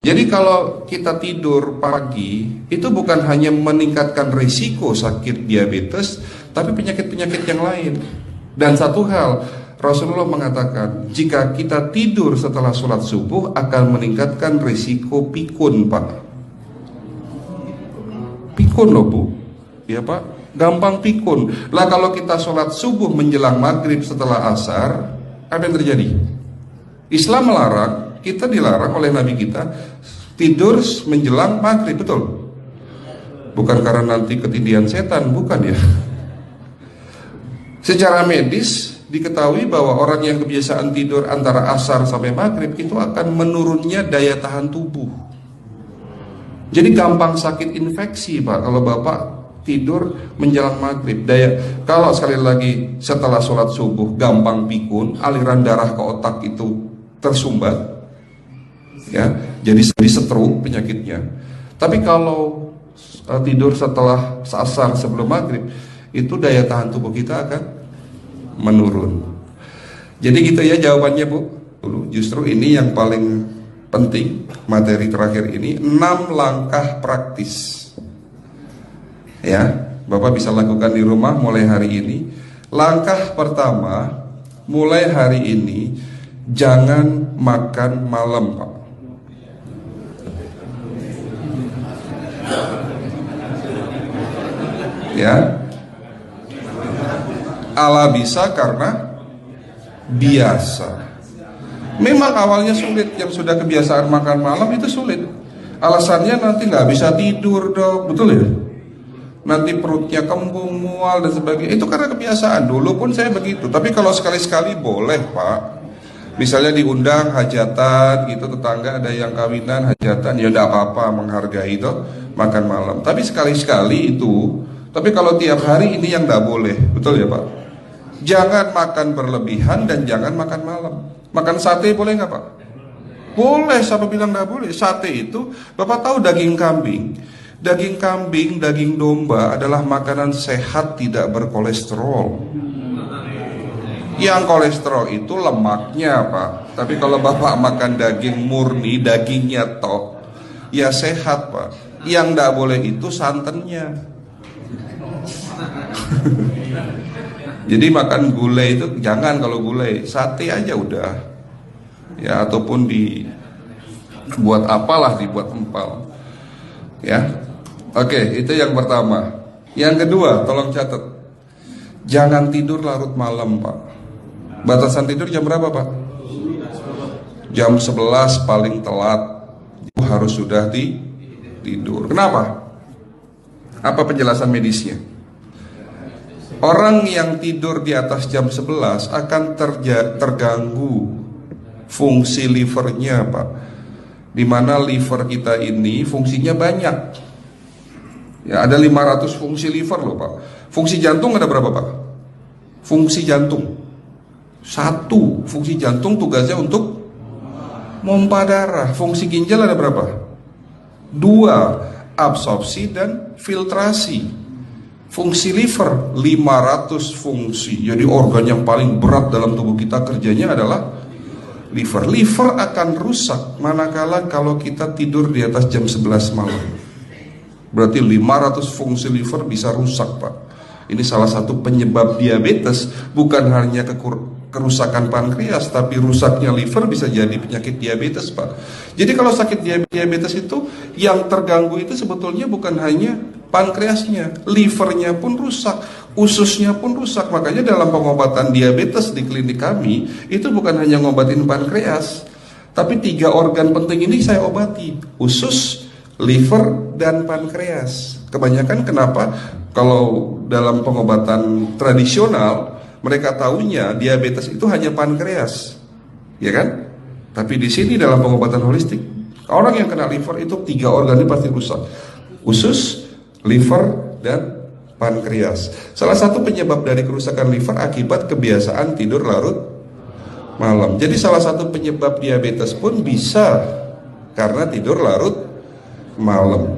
Jadi kalau kita tidur pagi, itu bukan hanya meningkatkan risiko sakit diabetes, tapi penyakit-penyakit yang lain. Dan satu hal, Rasulullah mengatakan, jika kita tidur setelah sholat subuh akan meningkatkan risiko pikun, Pak. Pikun loh, Bu. Ya, Pak. Gampang pikun. Lah kalau kita sholat subuh menjelang maghrib setelah asar, apa yang terjadi? Islam melarang, kita dilarang oleh Nabi kita tidur menjelang maghrib, betul? Bukan karena nanti ketindihan setan, bukan ya. Secara medis diketahui bahwa orang yang kebiasaan tidur antara asar sampai maghrib itu akan menurunnya daya tahan tubuh. Jadi gampang sakit infeksi, Pak, kalau Bapak tidur menjelang maghrib. Kalau sekali lagi setelah sholat subuh gampang pikun, aliran darah ke otak itu tersumbat, ya, jadi stroke penyakitnya. Tapi kalau tidur setelah asar sebelum maghrib, itu daya tahan tubuh kita akan menurun. Jadi gitu ya jawabannya, Bu. Justru ini yang paling penting, materi terakhir ini 6 langkah praktis. Ya, Bapak bisa lakukan di rumah mulai hari ini. Langkah pertama, mulai hari ini jangan makan malam, Pak. Ya, ala bisa karena biasa. Memang awalnya sulit, yang sudah kebiasaan makan malam itu sulit. Alasannya nanti nggak bisa tidur, Dok, betul ya? Nanti perutnya kembung, mual dan sebagainya. Itu karena kebiasaan. Dulu pun saya begitu. Tapi kalau sekali-sekali boleh, Pak. Misalnya diundang hajatan gitu, tetangga ada yang kawinan hajatan, ya udah apa-apa, menghargai itu makan malam. Tapi sekali-sekali itu. Tapi kalau tiap hari ini yang tidak boleh, betul ya, Pak? Jangan makan berlebihan dan jangan makan malam. Makan sate boleh nggak, Pak? Boleh, siapa bilang nggak boleh? Sate itu, Bapak tahu daging kambing. Daging kambing, daging domba adalah makanan sehat, tidak berkolesterol. Yang kolesterol itu lemaknya, Pak. Tapi kalau Bapak makan daging murni, dagingnya tok, ya sehat, Pak. Yang nggak boleh itu santannya. Jadi makan gulai itu jangan, kalau gulai sate aja udah. Ya, ataupun dibuat apalah, dibuat empal. Ya. Oke, itu yang pertama. Yang kedua, tolong catat. Jangan tidur larut malam, Pak. Batasan tidur jam berapa, Pak? Jam 11 paling telat. Harus sudah tidur. Kenapa? Apa penjelasan medisnya? Orang yang tidur di atas jam 11 akan terganggu fungsi livernya, Pak. Dimana liver kita ini fungsinya banyak. Ya, ada 500 fungsi liver loh, Pak. Fungsi jantung ada berapa, Pak? Fungsi jantung 1. Fungsi jantung tugasnya untuk mompa darah. Fungsi ginjal ada berapa? 2. Absorpsi dan filtrasi. Fungsi liver 500 fungsi. Jadi organ yang paling berat dalam tubuh kita kerjanya adalah liver. Liver akan rusak manakala kalau kita tidur di atas jam 11 malam. Berarti 500 fungsi liver bisa rusak, Pak. Ini salah satu penyebab diabetes. Bukan hanya kerusakan pankreas, tapi rusaknya liver bisa jadi penyakit diabetes, Pak. Jadi kalau sakit diabetes itu, yang terganggu itu sebetulnya bukan hanya pankreasnya, livernya pun rusak, ususnya pun rusak. Makanya dalam pengobatan diabetes di klinik kami, itu bukan hanya ngobatin pankreas, tapi 3 organ penting ini saya obati: usus, liver, dan pankreas. Kebanyakan kenapa? Kalau dalam pengobatan tradisional, mereka tahunya diabetes itu hanya pankreas, ya kan? Tapi di sini dalam pengobatan holistik, orang yang kena liver itu 3 organ ini pasti rusak: usus, liver, dan pankreas. Salah satu penyebab dari kerusakan liver akibat kebiasaan tidur larut malam. Jadi salah satu penyebab diabetes pun bisa karena tidur larut malam.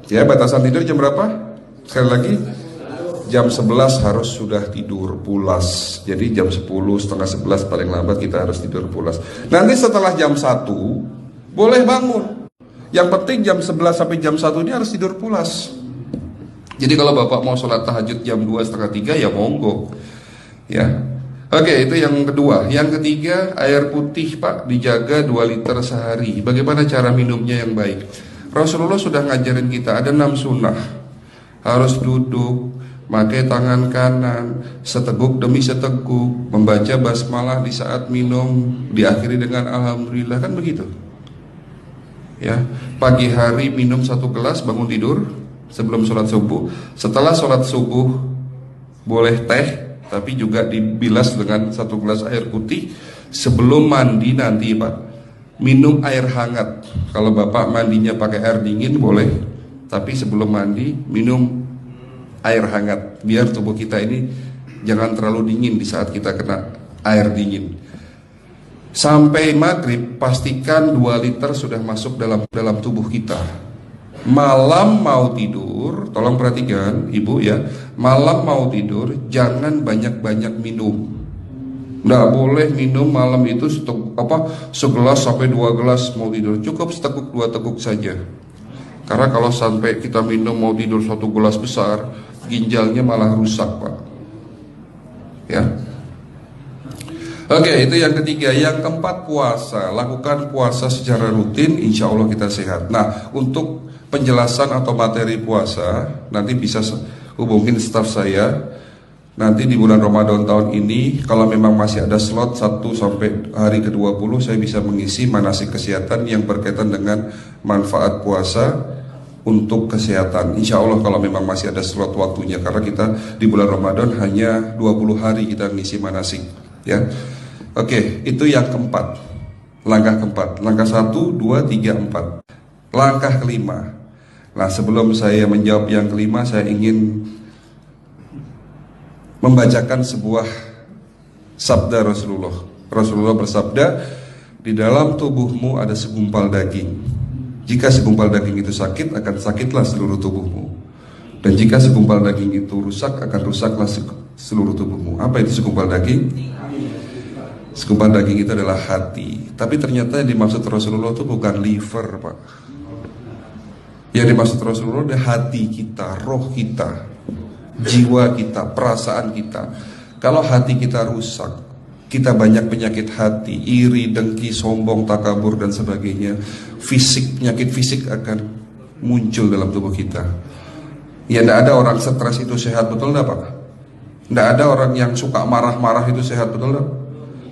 Ya, batasan tidur jam berapa? Sekali lagi, jam 11 harus sudah tidur pulas. Jadi jam 10, setengah 11 paling lambat kita harus tidur pulas. Nanti setelah jam 1 boleh bangun. Yang penting jam 11 sampai jam 1 ini harus tidur pulas. Jadi kalau Bapak mau sholat tahajud jam 2, setengah 3 ya monggo. Ya. Oke, itu yang kedua. Yang ketiga, air putih Pak dijaga 2 liter sehari. Bagaimana cara minumnya yang baik? Rasulullah sudah ngajarin kita ada 6 sunnah. Harus duduk, pakai tangan kanan, seteguk demi seteguk, membaca basmalah di saat minum, diakhiri dengan alhamdulillah, kan begitu. Ya, pagi hari minum 1 gelas, bangun tidur sebelum sholat subuh. Setelah sholat subuh boleh teh, tapi juga dibilas dengan 1 gelas air putih. Sebelum mandi nanti Pak, minum air hangat. Kalau Bapak mandinya pakai air dingin boleh, tapi sebelum mandi minum air hangat, biar tubuh kita ini jangan terlalu dingin di saat kita kena air dingin. Sampai maghrib pastikan 2 liter sudah masuk dalam tubuh kita. Malam mau tidur, tolong perhatikan Ibu ya, malam mau tidur jangan banyak-banyak minum. Nggak boleh minum malam itu segelas sampai 2 gelas mau tidur. Cukup seteguk 2 teguk saja. Karena kalau sampai kita minum mau tidur 1 gelas besar, ginjalnya malah rusak Pak. Ya. Oke, itu yang ketiga. Yang keempat, puasa. Lakukan puasa secara rutin, insya Allah kita sehat. Nah, untuk penjelasan atau materi puasa nanti bisa hubungin staf saya. Nanti di bulan Ramadan tahun ini, kalau memang masih ada slot 1 sampai hari ke-20, saya bisa mengisi manasik kesehatan yang berkaitan dengan manfaat puasa untuk kesehatan. Insya Allah kalau memang masih ada slot waktunya, karena kita di bulan Ramadan hanya 20 hari kita mengisi manasik. Ya, oke, itu yang keempat. Langkah keempat. Langkah 1, 2, 3, 4. Langkah kelima. Nah, sebelum saya menjawab yang kelima, saya ingin membacakan sebuah sabda Rasulullah. Rasulullah bersabda, di dalam tubuhmu ada segumpal daging. Jika segumpal daging itu sakit, akan sakitlah seluruh tubuhmu. Dan jika segumpal daging itu rusak, akan rusaklah seluruh tubuhmu. Apa itu segumpal daging? Segumpal daging itu adalah hati. Tapi ternyata yang dimaksud Rasulullah itu bukan liver Pak. Yang dimaksud Rasulullah adalah hati kita, roh kita, jiwa kita, perasaan kita. Kalau hati kita rusak, kita banyak penyakit hati, iri, dengki, sombong, takabur dan sebagainya. Penyakit fisik akan muncul dalam tubuh kita. Ya, tidak ada orang stres itu sehat, betul tidak Pak? Tidak ada orang yang suka marah-marah itu sehat, betul tidak?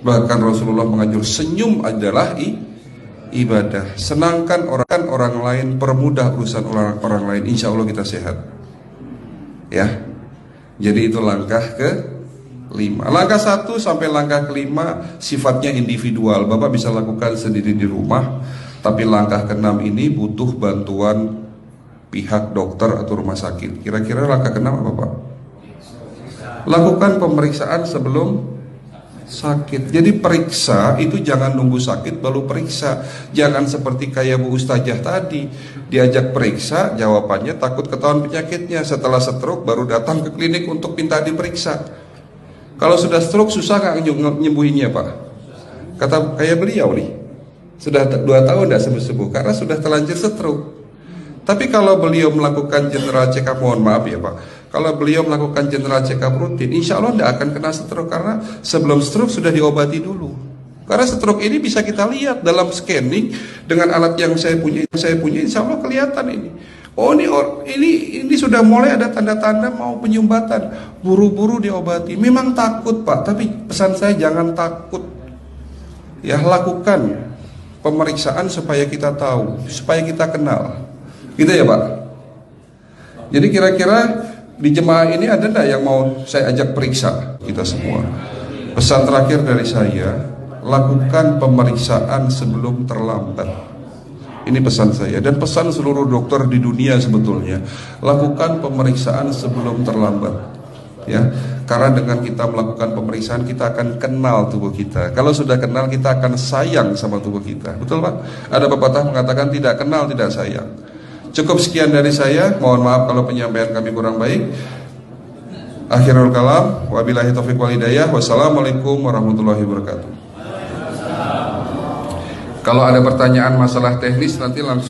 Bahkan Rasulullah mengajar senyum adalah ibadah. Senangkan orang lain, permudah urusan orang lain, insya Allah kita sehat. Ya, jadi itu langkah ke-5. Langkah 1 sampai langkah ke-5 sifatnya individual, Bapak bisa lakukan sendiri di rumah. Tapi langkah ke-6 ini butuh bantuan pihak dokter atau rumah sakit. Kira-kira langkah ke-6 apa Pak? Lakukan pemeriksaan sebelum sakit. Jadi periksa itu jangan nunggu sakit baru periksa. Jangan seperti kayak Bu Ustazah tadi, diajak periksa, jawabannya takut ketahuan penyakitnya. Setelah stroke baru datang ke klinik untuk minta diperiksa. Kalau sudah stroke susah nggak nyembuhinnya Pak? Kata kayak beliau nih, sudah 2 tahun tidak sembuh-sembuh karena sudah terlanjur stroke. Tapi kalau beliau melakukan general check up, mohon maaf ya Pak, kalau beliau melakukan general check up rutin, insya Allah tidak akan kena stroke, karena sebelum stroke sudah diobati dulu. Karena stroke ini bisa kita lihat dalam scanning dengan alat yang saya punya, insya Allah kelihatan ini. Oh ini sudah mulai ada tanda-tanda mau penyumbatan, buru-buru diobati. Memang takut Pak, tapi pesan saya jangan takut. Ya, lakukan pemeriksaan supaya kita tahu, supaya kita kenal. Gitu ya Pak. Jadi kira-kira di jemaah ini ada enggak yang mau saya ajak periksa kita semua? Pesan terakhir dari saya, lakukan pemeriksaan sebelum terlambat. Ini pesan saya dan pesan seluruh dokter di dunia sebetulnya. Lakukan pemeriksaan sebelum terlambat. Ya, karena dengan kita melakukan pemeriksaan kita akan kenal tubuh kita. Kalau sudah kenal kita akan sayang sama tubuh kita. Betul Pak? Ada pepatah mengatakan tidak kenal tidak sayang. Cukup sekian dari saya. Mohon maaf kalau penyampaian kami kurang baik. Akhirul kalam, wabillahi taufiq wal hidayah. Wassalamualaikum warahmatullahi wabarakatuh. Kalau ada pertanyaan masalah teknis nanti langsung